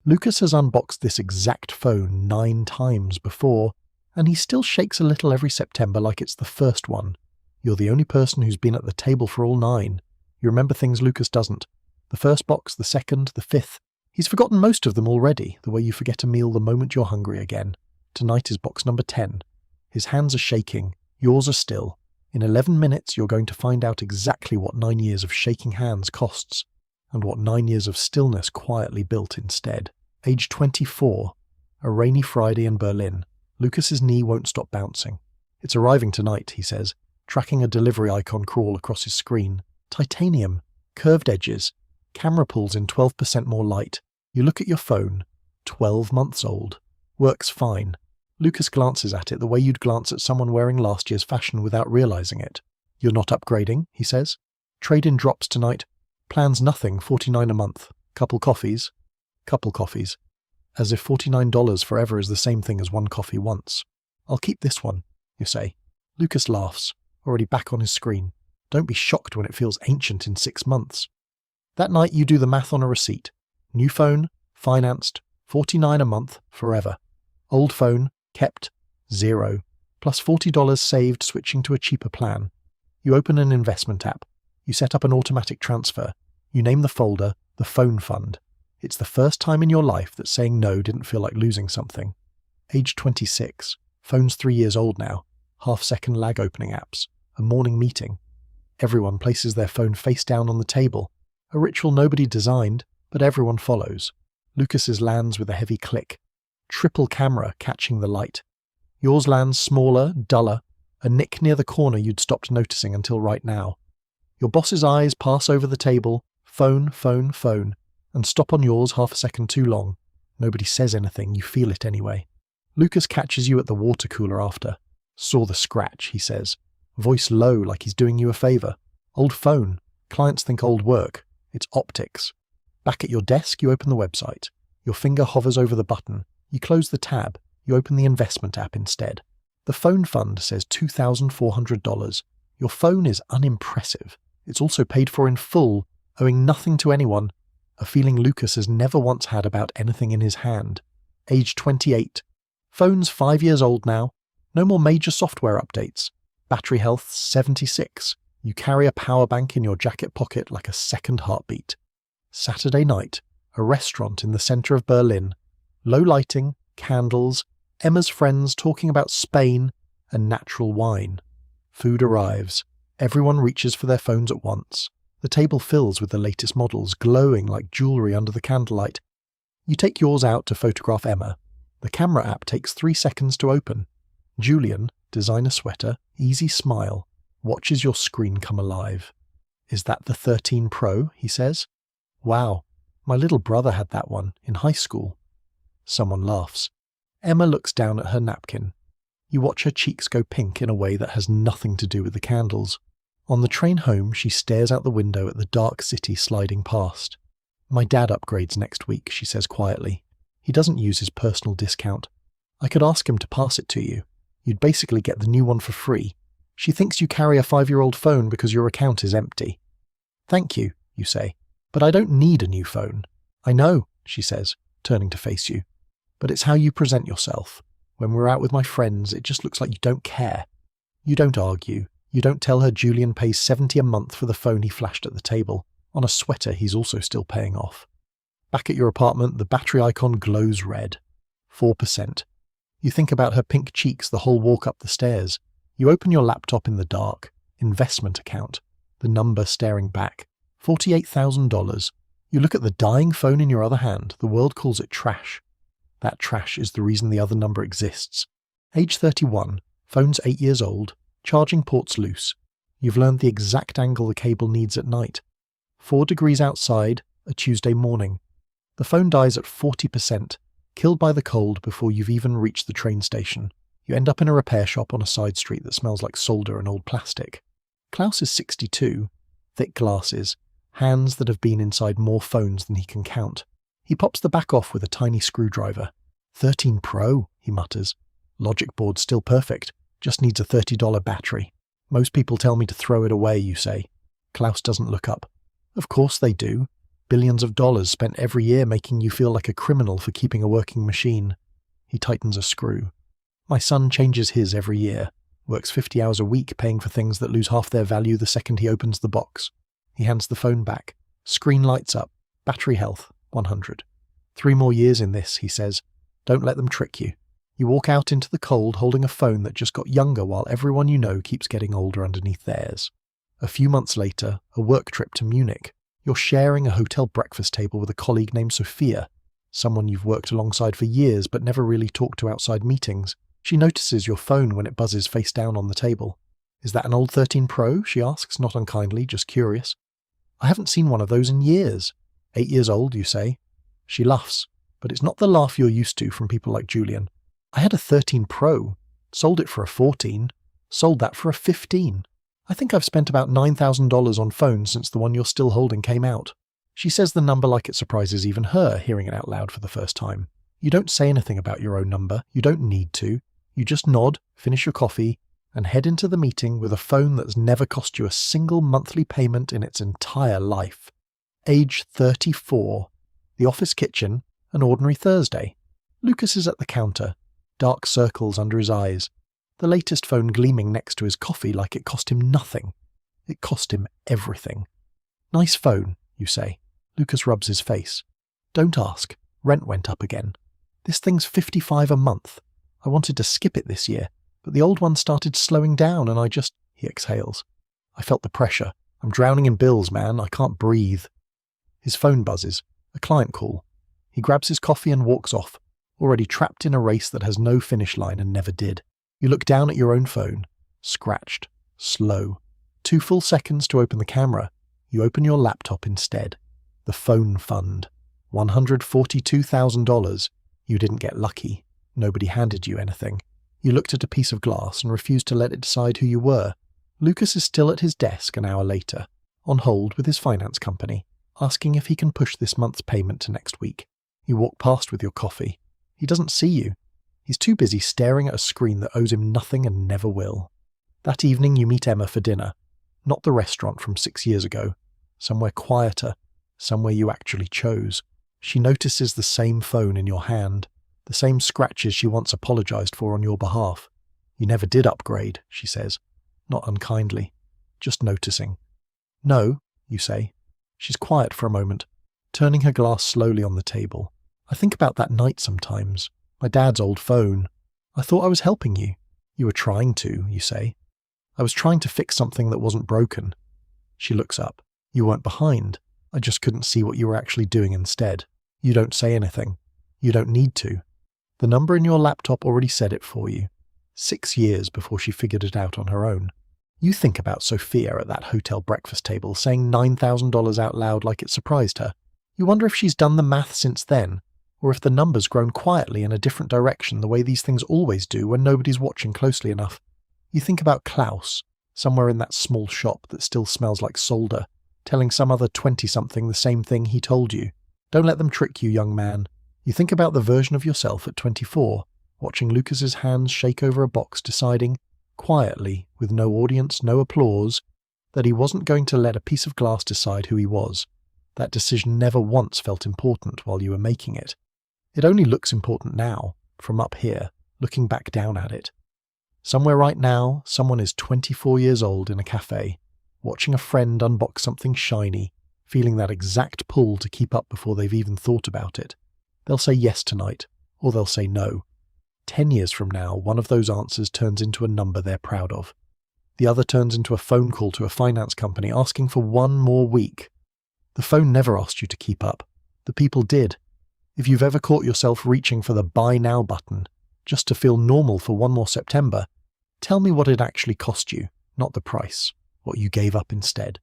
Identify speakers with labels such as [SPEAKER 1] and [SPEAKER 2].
[SPEAKER 1] Lucas has unboxed this exact phone 9 times before, and he still shakes a little every September like it's the first one. You're the only person who's been at the table for all 9. You remember things Lucas doesn't. The first box, the second, the 5th. He's forgotten most of them already, the way you forget a meal the moment you're hungry again. Tonight is box number 10. His hands are shaking. Yours are still. In 11 minutes, you're going to find out exactly what 9 years of shaking hands costs, and what 9 years of stillness quietly built instead. Age 24. A rainy Friday in Berlin. Lucas's knee won't stop bouncing. It's arriving tonight, he says, tracking a delivery icon crawl across his screen. Titanium. Curved edges. Camera pulls in 12% more light. You look at your phone. 12 months old. Works fine. Lucas glances at it the way you'd glance at someone wearing last year's fashion without realizing it. You're not upgrading, he says. Trade-in drops tonight. Plans nothing, $49 a month. Couple coffees. Couple coffees. As if $49 forever is the same thing as one coffee once. I'll keep this one, you say. Lucas laughs, already back on his screen. Don't be shocked when it feels ancient in 6 months. That night you do the math on a receipt. New phone, financed, $49 a month, forever. Old phone, kept, 0, plus $40 saved switching to a cheaper plan. You open an investment app. You set up an automatic transfer. You name the folder, the phone fund. It's the first time in your life that saying no didn't feel like losing something. Age 26. Phone's 3 years old now. Half-second lag opening apps. A morning meeting. Everyone places their phone face down on the table. A ritual nobody designed, but everyone follows. Lucas's lands with a heavy click. Triple camera catching the light. Yours lands smaller, duller, a nick near the corner you'd stopped noticing until right now. Your boss's eyes pass over the table, phone, phone, phone, and stop on yours half a second too long. Nobody says anything, you feel it anyway. Lucas catches you at the water cooler after. Saw the scratch, he says. Voice low like he's doing you a favour. Old phone. Clients think old work. It's optics. Back at your desk, you open the website. Your finger hovers over the button. You close the tab. You open the investment app instead. The phone fund says $2,400. Your phone is unimpressive. It's also paid for in full, owing nothing to anyone. A feeling Lucas has never once had about anything in his hand. Age 28. Phone's 5 years old now. No more major software updates. Battery health 76. You carry a power bank in your jacket pocket like a second heartbeat. Saturday night. A restaurant in the centre of Berlin. Low lighting, candles, Emma's friends talking about Spain, and natural wine. Food arrives. Everyone reaches for their phones at once. The table fills with the latest models, glowing like jewellery under the candlelight. You take yours out to photograph Emma. The camera app takes 3 seconds to open. Julian, designer sweater, easy smile, watches your screen come alive. Is that the 13 Pro, he says. Wow, my little brother had that one in high school. Someone laughs. Emma looks down at her napkin. You watch her cheeks go pink in a way that has nothing to do with the candles. On the train home, she stares out the window at the dark city sliding past. My dad upgrades next week, she says quietly. He doesn't use his personal discount. I could ask him to pass it to you. You'd basically get the new one for free. She thinks you carry a 5-year-old phone because your account is empty. Thank you, you say, but I don't need a new phone. I know, she says, turning to face you. But it's how you present yourself. When we're out with my friends, it just looks like you don't care. You don't argue. You don't tell her Julian pays $70 a month for the phone he flashed at the table, on a sweater he's also still paying off. Back at your apartment, the battery icon glows red. 4%. You think about her pink cheeks the whole walk up the stairs. You open your laptop in the dark. Investment account. The number staring back. $48,000. You look at the dying phone in your other hand. The world calls it trash. That trash is the reason the other number exists. Age 31. Phone's 8 years old. Charging port's loose. You've learned the exact angle the cable needs at night. 4 degrees outside, a Tuesday morning. The phone dies at 40%, killed by the cold before you've even reached the train station. You end up in a repair shop on a side street that smells like solder and old plastic. Klaus is 62. Thick glasses. Hands that have been inside more phones than he can count. He pops the back off with a tiny screwdriver. 13 Pro, he mutters. Logic board's still perfect. Just needs a $30 battery. Most people tell me to throw it away, you say. Klaus doesn't look up. Of course they do. Billions of dollars spent every year making you feel like a criminal for keeping a working machine. He tightens a screw. My son changes his every year, works 50 hours a week paying for things that lose half their value the second he opens the box. He hands the phone back. Screen lights up. Battery health, 100. 3 more years in this, he says. Don't let them trick you. You walk out into the cold holding a phone that just got younger while everyone you know keeps getting older underneath theirs. A few months later, a work trip to Munich. You're sharing a hotel breakfast table with a colleague named Sophia, someone you've worked alongside for years but never really talked to outside meetings. She notices your phone when it buzzes face down on the table. Is that an old 13 Pro? She asks, not unkindly, just curious. I haven't seen one of those in years. 8 years old, you say. She laughs, but it's not the laugh you're used to from people like Julian. I had a 13 Pro, sold it for a 14, sold that for a 15. I think I've spent about $9,000 on phones since the one you're still holding came out. She says the number like it surprises even her, hearing it out loud for the first time. You don't say anything about your own number. You don't need to. You just nod, finish your coffee, and head into the meeting with a phone that's never cost you a single monthly payment in its entire life. Age 34. The office kitchen, an ordinary Thursday. Lucas is at the counter, dark circles under his eyes. The latest phone gleaming next to his coffee like it cost him nothing. It cost him everything. Nice phone, you say. Lucas rubs his face. Don't ask. Rent went up again. This thing's $55 a month. I wanted to skip it this year, but the old one started slowing down and he exhales. I felt the pressure. I'm drowning in bills, man. I can't breathe. His phone buzzes. A client call. He grabs his coffee and walks off, already trapped in a race that has no finish line and never did. You look down at your own phone. Scratched. Slow. 2 full seconds to open the camera. You open your laptop instead. The phone fund. $142,000. You didn't get lucky. Nobody handed you anything. You looked at a piece of glass and refused to let it decide who you were. Lucas is still at his desk an hour later, on hold with his finance company, asking if he can push this month's payment to next week. You walk past with your coffee. He doesn't see you. He's too busy staring at a screen that owes him nothing and never will. That evening you meet Emma for dinner. Not the restaurant from 6 years ago. Somewhere quieter. Somewhere you actually chose. She notices the same phone in your hand. The same scratches she once apologized for on your behalf. You never did upgrade, she says. Not unkindly. Just noticing. No, you say. She's quiet for a moment, turning her glass slowly on the table. I think about that night sometimes. My dad's old phone. I thought I was helping you. You were trying to, you say. I was trying to fix something that wasn't broken. She looks up. You weren't behind. I just couldn't see what you were actually doing instead. You don't say anything. You don't need to. The number in your laptop already said it for you. 6 years before she figured it out on her own. You think about Sophia at that hotel breakfast table saying $9,000 out loud like it surprised her. You wonder if she's done the math since then, or if the number's grown quietly in a different direction the way these things always do when nobody's watching closely enough. You think about Klaus, somewhere in that small shop that still smells like solder, telling some other 20-something the same thing he told you. Don't let them trick you, young man. You think about the version of yourself at 24, watching Lucas's hands shake over a box, deciding, quietly, with no audience, no applause, that he wasn't going to let a piece of glass decide who he was. That decision never once felt important while you were making it. It only looks important now, from up here, looking back down at it. Somewhere right now, someone is 24 years old in a cafe, watching a friend unbox something shiny, feeling that exact pull to keep up before they've even thought about it. They'll say yes tonight, or they'll say no. 10 years from now, one of those answers turns into a number they're proud of. The other turns into a phone call to a finance company asking for 1 more week. The phone never asked you to keep up. The people did. If you've ever caught yourself reaching for the buy now button, just to feel normal for 1 more September, tell me what it actually cost you, not the price, what you gave up instead.